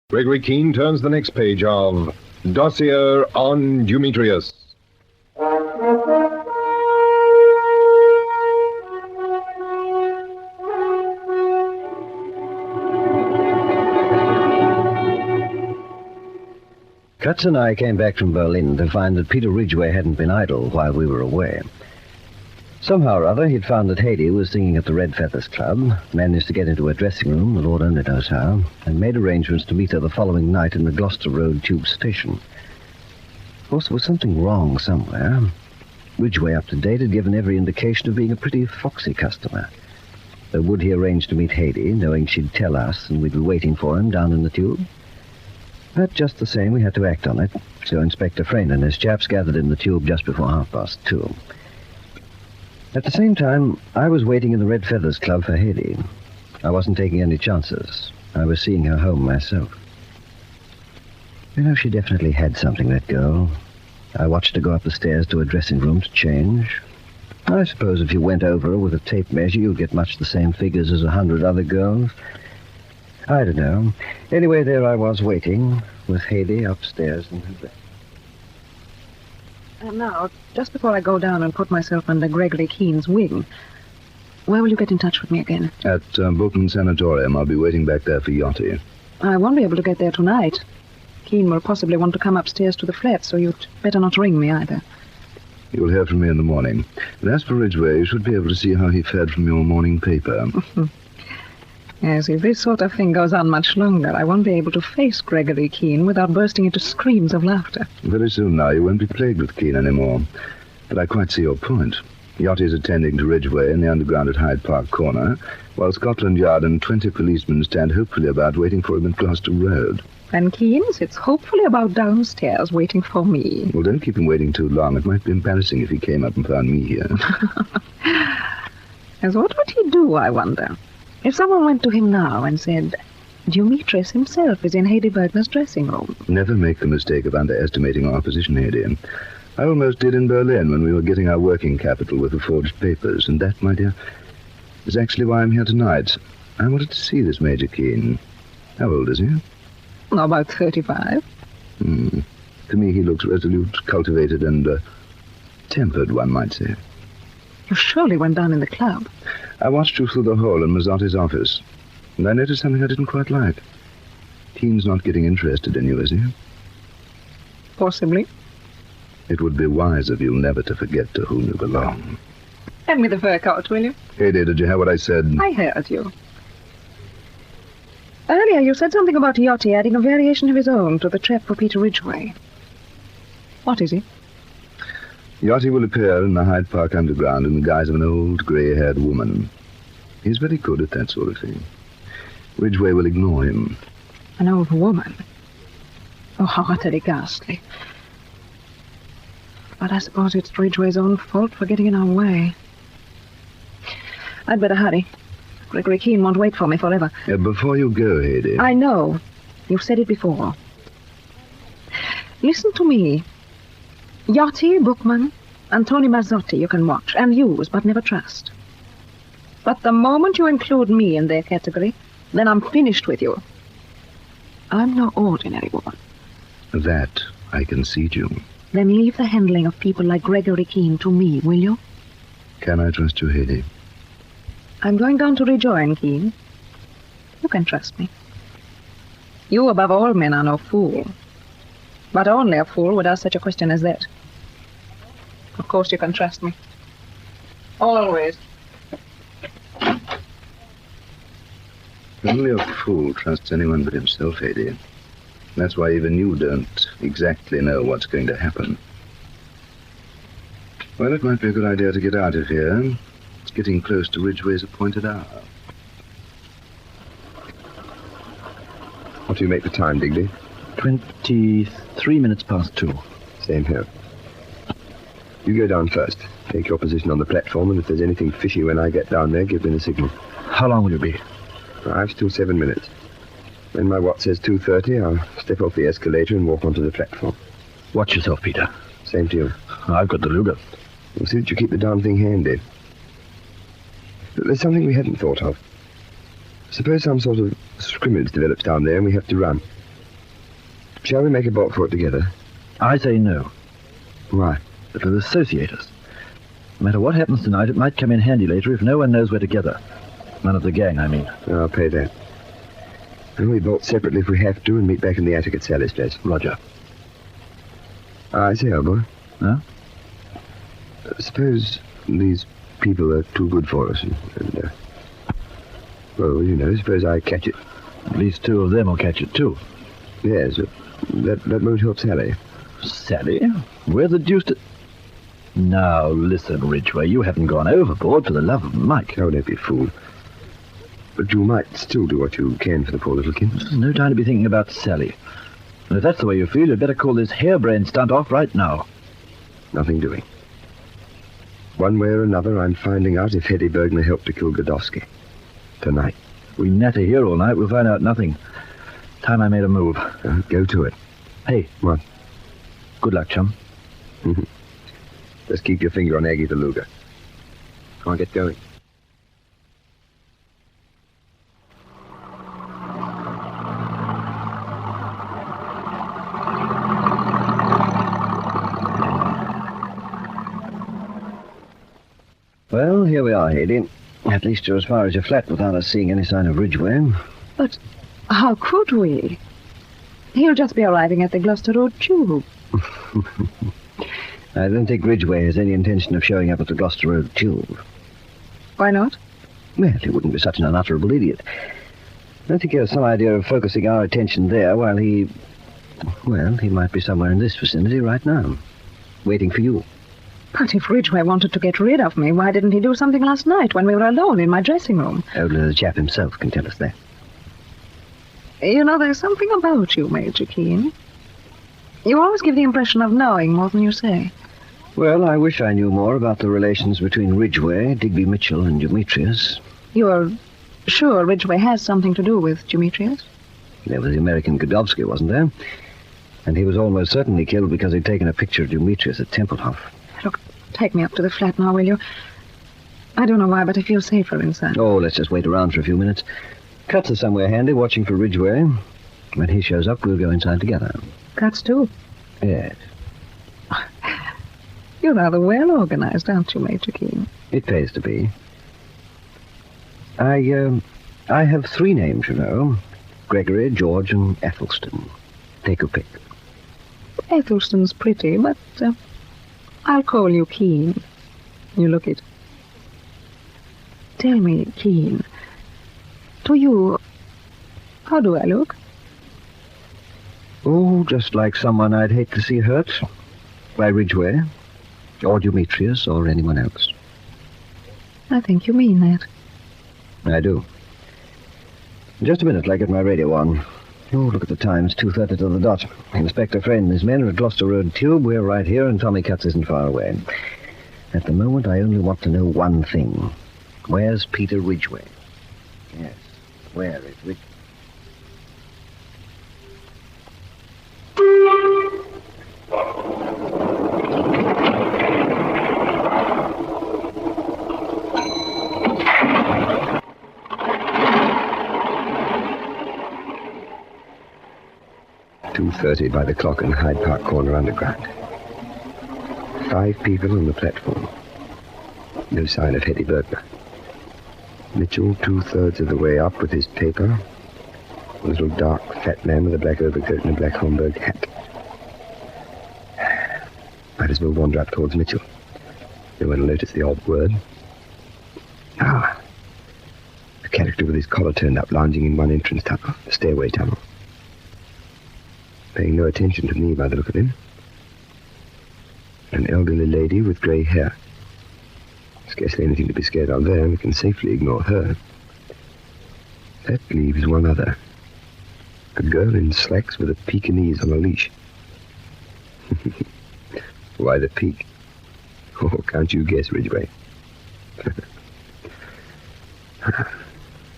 Gregory Keene turns the next page of Dossier on Dumetrius. Katz and I came back from Berlin to find that Peter Ridgway hadn't been idle while we were away. Somehow or other, he'd found that Hyde was singing at the Red Feathers Club, managed to get into her dressing room, the Lord only knows how, and made arrangements to meet her the following night in the Gloucester Road tube station. Of course, there was something wrong somewhere. Ridgway, up to date, had given every indication of being a pretty foxy customer. Though would he arrange to meet Hyde, knowing she'd tell us and we'd be waiting for him down in the tube? But just the same, we had to act on it, so Inspector Frayne and his chaps gathered in the tube just before 2:30. At the same time, I was waiting in the Red Feathers Club for Hyde. I wasn't taking any chances. I was seeing her home myself. You know, she definitely had something, that girl. I watched her go up the stairs to her dressing room to change. I suppose if you went over her with a tape measure, you'd get much the same figures as 100 other girls. I don't know. Anyway, there I was waiting, with Hyde upstairs in her bed. And now, just before I go down and put myself under Gregory Keene's wing, where will you get in touch with me again? At Bolton Sanatorium. I'll be waiting back there for Yachty. I won't be able to get there tonight. Keene will possibly want to come upstairs to the flat, so you'd better not ring me either. You'll hear from me in the morning. And as for Ridgway, you should be able to see how he fared from your morning paper. Yes, if this sort of thing goes on much longer, I won't be able to face Gregory Keene without bursting into screams of laughter. Very soon now, you won't be plagued with Keene anymore. But I quite see your point. Yachty's attending to Ridgway in the underground at Hyde Park corner, while Scotland Yard and 20 policemen stand hopefully about waiting for him at Gloucester Road. And Keene sits hopefully about downstairs waiting for me. Well, don't keep him waiting too long. It might be embarrassing if he came up and found me here. Yes, what would he do, I wonder? If someone went to him now and said, Dumetrius himself is in Hyde Bergner's dressing room. Never make the mistake of underestimating our position, Hyde. I almost did in Berlin when we were getting our working capital with the forged papers, and that, my dear, is actually why I'm here tonight. I wanted to see this Major Keene. How old is he? About 35. To me, he looks resolute, cultivated, and tempered, one might say. You surely went down in the club. I watched you through the hole in Mazzotti's office, and I noticed something I didn't quite like. Keene's not getting interested in you, is he? Possibly. It would be wise of you never to forget to whom you belong. Hand me the fur coat, will you? Hyde, did you hear what I said? I heard you. Earlier you said something about Yachty adding a variation of his own to the trap for Peter Ridgway. What is he? Yachty will appear in the Hyde Park underground in the guise of an old, grey-haired woman. He's very good at that sort of thing. Ridgway will ignore him. An old woman? Oh, how utterly ghastly. But I suppose it's Ridgway's own fault for getting in our way. I'd better hurry. Gregory Keene won't wait for me forever. Before you go, Hyde... I know. You've said it before. Listen to me. Yachty, Bookman, and Tony Mazzotti you can watch and use, but never trust. But the moment you include me in their category, then I'm finished with you. I'm no ordinary woman. That I concede you. Then leave the handling of people like Gregory Keene to me, will you? Can I trust you, Hyde? I'm going down to rejoin Keene. You can trust me. You, above all men, are no fool. But only a fool would ask such a question as that. Of course you can trust me. Always. Only a fool trusts anyone but himself, Hyde. That's why even you don't exactly know what's going to happen. Well, it might be a good idea to get out of here. It's getting close to Ridgway's appointed hour. What do you make the time, Digby? 23 minutes past 2. Same here. You go down first. Take your position on the platform, and if there's anything fishy when I get down there, give me the signal. How long will you be? 5 till 7 minutes. When my watch says 2:30, I'll step off the escalator and walk onto the platform. Watch yourself, Peter. Same to you. I've got the Luger. You'll see that you keep the darn thing handy. But there's something we hadn't thought of. Suppose some sort of scrimmage develops down there and we have to run. Shall we make a bolt for it together? I say no. Why? It'll associate us. No matter what happens tonight, it might come in handy later if no one knows we're together. None of the gang, I mean. I'll pay that. And we bolt separately if we have to and meet back in the attic at Sally's place. Roger. I say, old boy. Huh? Suppose these people are too good for us and well, you know, suppose I catch it. At least two of them will catch it, too. Yes, but that won't help Sally. Sally? Where the deuce did... Now, listen, Ridgway, you haven't gone overboard, for the love of Mike. Oh, don't be a fool. But you might still do what you can for the poor little kid. There's no time to be thinking about Sally. And if that's the way you feel, you'd better call this harebrained stunt off right now. Nothing doing. One way or another, I'm finding out if Hetty Bergner helped to kill Godowski. Tonight. We natter here all night, we'll find out nothing. Time I made a move. Go to it. Hey. What? Good luck, chum. Just keep your finger on Aggie the Luger. Come on, get going. Well, here we are, Hedy. At least you're as far as your flat without us seeing any sign of Ridgway. But how could we? He'll just be arriving at the Gloucester Road Tube. I don't think Ridgway has any intention of showing up at the Gloucester Road Tube. Why not? Well, he wouldn't be such an unutterable idiot. I think he has some idea of focusing our attention there while he... Well, he might be somewhere in this vicinity right now, waiting for you. But if Ridgway wanted to get rid of me, why didn't he do something last night when we were alone in my dressing room? Only the chap himself can tell us that. You know, there's something about you, Major Keene. You always give the impression of knowing more than you say. Well, I wish I knew more about the relations between Ridgway, Digby Mitchell, and Dumetrius. You're sure Ridgway has something to do with Dumetrius? There was the American Godowski, wasn't there? And he was almost certainly killed because he'd taken a picture of Dumetrius at Templehof. Look, take me up to the flat now, will you? I don't know why, but I feel safer inside. Oh, let's just wait around for a few minutes. Cuts are somewhere handy, watching for Ridgway. When he shows up, we'll go inside together. Cuts too? Yes. You're rather well organized, aren't you, Major Keene? It pays to be. I have three names, you know. Gregory, George, and Ethelston. Take your pick. Ethelston's pretty, but I'll call you Keene. You look it. Tell me, Keene, to you, how do I look? Oh, just like someone I'd hate to see hurt. By Ridgway, or Dumetrius, or anyone else. I think you mean that. I do. In just a minute, I'll get my radio on. Oh, look at the time. It's 2:30 to the dot. Inspector Friend and his men are at Gloucester Road Tube. We're right here, and Tommy Cutts isn't far away. At the moment, I only want to know one thing. Where's Peter Ridgway? Yes, where is Ridgway? 2:30 by the clock in Hyde Park Corner Underground. 5 people on the platform. No sign of Hetty Bergner. Mitchell 2/3 of the way up with his paper. A little dark, fat man with a black overcoat and a black Homburg hat. Might as well wander up towards Mitchell. No one will notice the odd word. Ah, a character with his collar turned up, lounging in one entrance tunnel, the stairway tunnel. Paying no attention to me by the look of him. An elderly lady with grey hair. Scarcely anything to be scared of there. We can safely ignore her. That leaves one other. A girl in slacks with a Pekingese on a leash. Why the peak? Oh, can't you guess, Ridgway?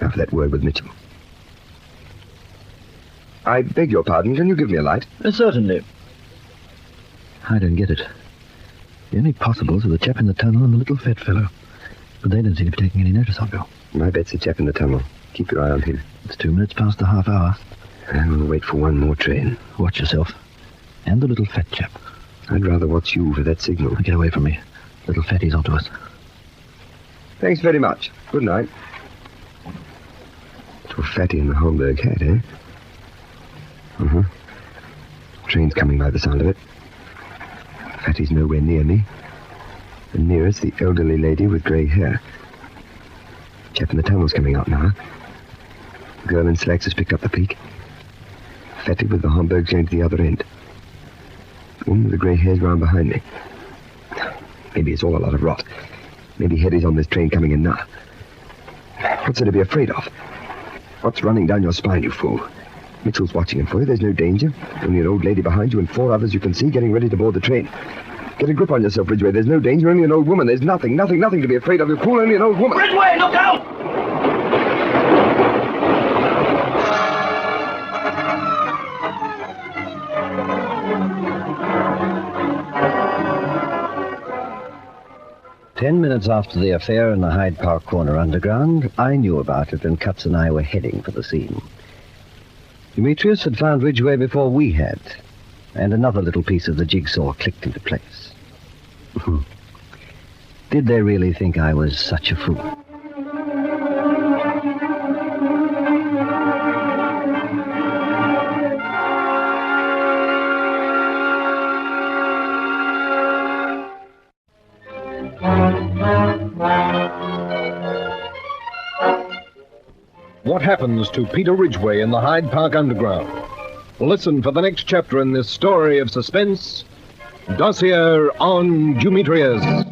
Now for that word with Mitchell. I beg your pardon. Can you give me a light? Certainly. I don't get it. The only possibles are the chap in the tunnel and the little fat fellow. But they don't seem to be taking any notice of you. My bet's the chap in the tunnel. Keep your eye on him. It's 2 minutes past the half hour. We'll wait for one more train. Watch yourself. And the little fat chap. I'd rather watch you for that signal. Get away from me. Little fatty's onto us. Thanks very much. Good night. Little fatty in the Homburg hat, eh? Uh-huh. Train's coming by the sound of it. Fatty's nowhere near me. The nearest, the elderly lady with grey hair. Chap in the tunnel's coming out now. The girl in slacks has picked up the peak. Fatty with the Homburg's going to the other end. The woman with the grey hair's round behind me. Maybe it's all a lot of rot. Maybe Hetty's on this train coming in now. What's there to be afraid of? What's running down your spine, you fool? Mitchell's watching him for you. There's no danger. Only an old lady behind you and 4 others you can see getting ready to board the train. Get a grip on yourself, Ridgway. There's no danger. Only an old woman. There's nothing to be afraid of. You fool. Only an old woman. Ridgway, look out! 10 minutes after the affair in the Hyde Park corner underground, I knew about it, and Cutts and I were heading for the scene. Dumetrius had found Ridgway before we had, and another little piece of the jigsaw clicked into place. Did they really think I was such a fool? What happens to Peter Ridgway in the Hyde Park Underground? Listen for the next chapter in this story of suspense, Dossier on Dumetrius.